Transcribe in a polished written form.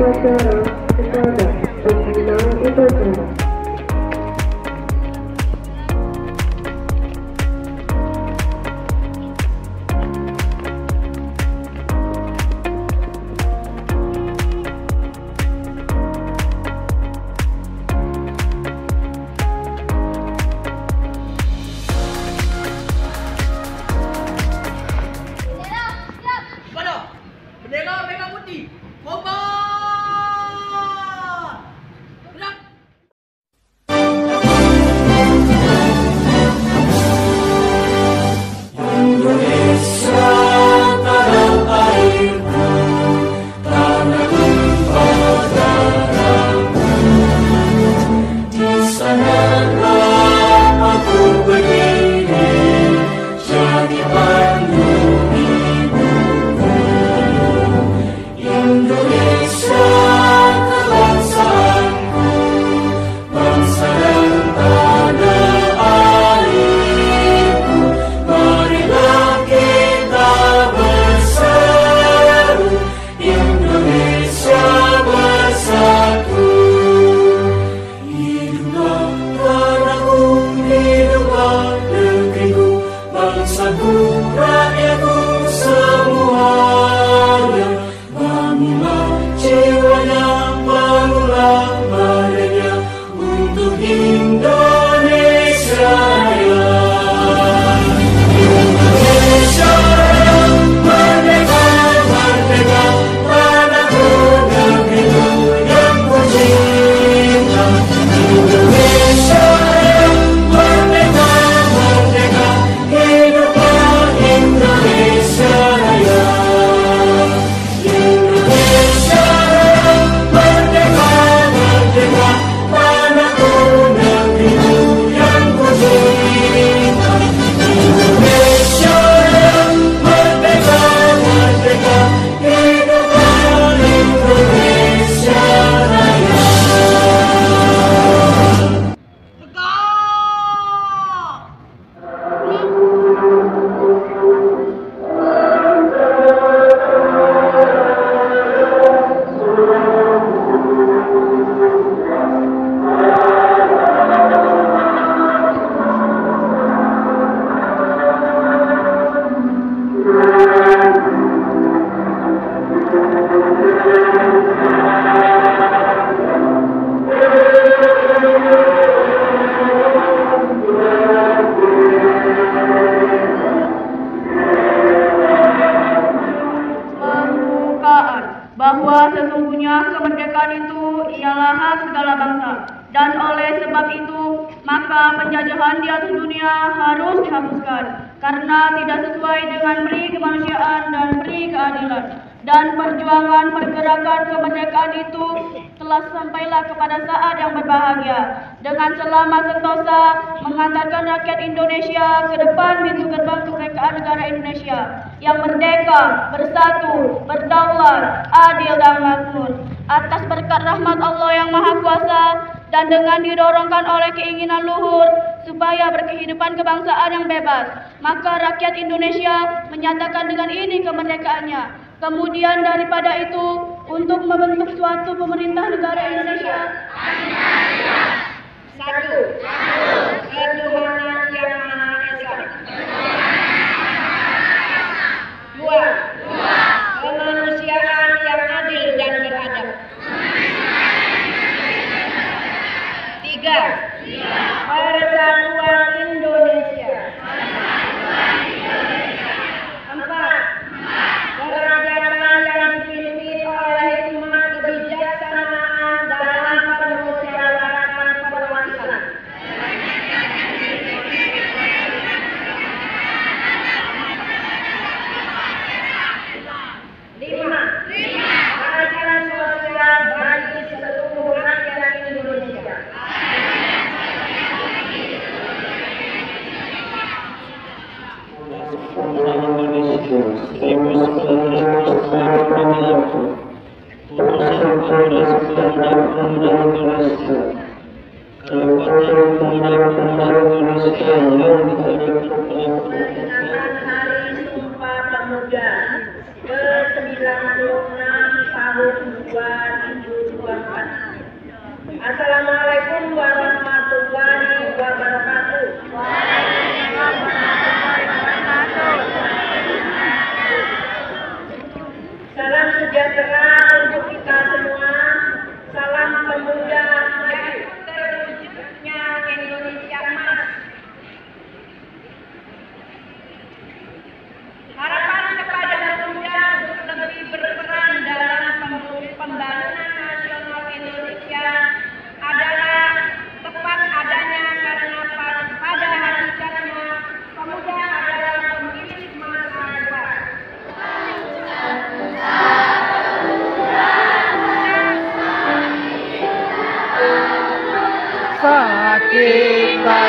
upacara kepada pembinaan upacara. Bendera merah putih, kompak! Gerak! Indonesia tanah airku, tanah tumpah darahku. Di sanalah aku berdiri, jadi pandu hidupku. Indonesia kebangsaanku, bangsa dan tanah airku. Marilah kita bersatu, Indonesia bersatu. Hiduplah tanahku, hiduplah negeriku, bangsaku, rakyatku semuanya. Bangunlah jiwanya, bangunlah badannya untuk Indonesia Raya. Indonesia Raya, merdeka, merdeka, tanahku, negeriku yang ku cinta. Indonesia Raya, merdeka, merdeka, hiduplah Indonesia Raya. Indonesia Raya, merdeka, merdeka, tanahku, negeriku yang ku cinta. Indonesia Raya, merdeka, merdeka, hiduplah Indonesia Raya. Bahwa sesungguhnya kemerdekaan itu ialah hak segala bangsa, dan oleh sebab itu maka penjajahan di atas dunia harus dihapuskan karena tidak sesuai dengan peri kemanusiaan dan peri keadilan. Dan perjuangan pergerakan kemerdekaan itu telah sampailah kepada saat yang berbahagia dengan selama sentosa mengantarkan rakyat Indonesia ke depan pintu gerbang kemerdekaan negara Indonesia yang merdeka, bersatu, berdaulat, adil dan makmur atas berkat rahmat Allah yang Maha Kuasa dan dengan didorongkan oleh keinginan luhur supaya berkehidupan kebangsaan yang bebas, maka rakyat Indonesia menyatakan dengan ini kemerdekaannya. Kemudian daripada itu, untuk membentuk suatu pemerintah negara Indonesia. Satu. Ketuhanan yang Maha Esa. Dua. Kemanusiaan yang adil dan beradab. Tiga. Persatuan Indonesia. Empat. Kerajaan yang dipimpin oleh hikmat kebijaksanaan dalam permusyawaratan perwakilan. Lima. Keadilan sosial bagi seluruh rakyat Indonesia. Peringatan Hari Sumpah Pemuda ke-96 tahun 2000. Assalamualaikum warahmatullahi wabarakatuh. Salam sejahtera untuk kita semua. Salam pemuda maju terwujudnya Indonesia Emas. Harapan kepada pemuda untuk lebih berperan dalam pembangunan nasional Indonesia adalah tepat adanya karena pada hakikatnya pemuda adalah pemilik masa depan. Saat kita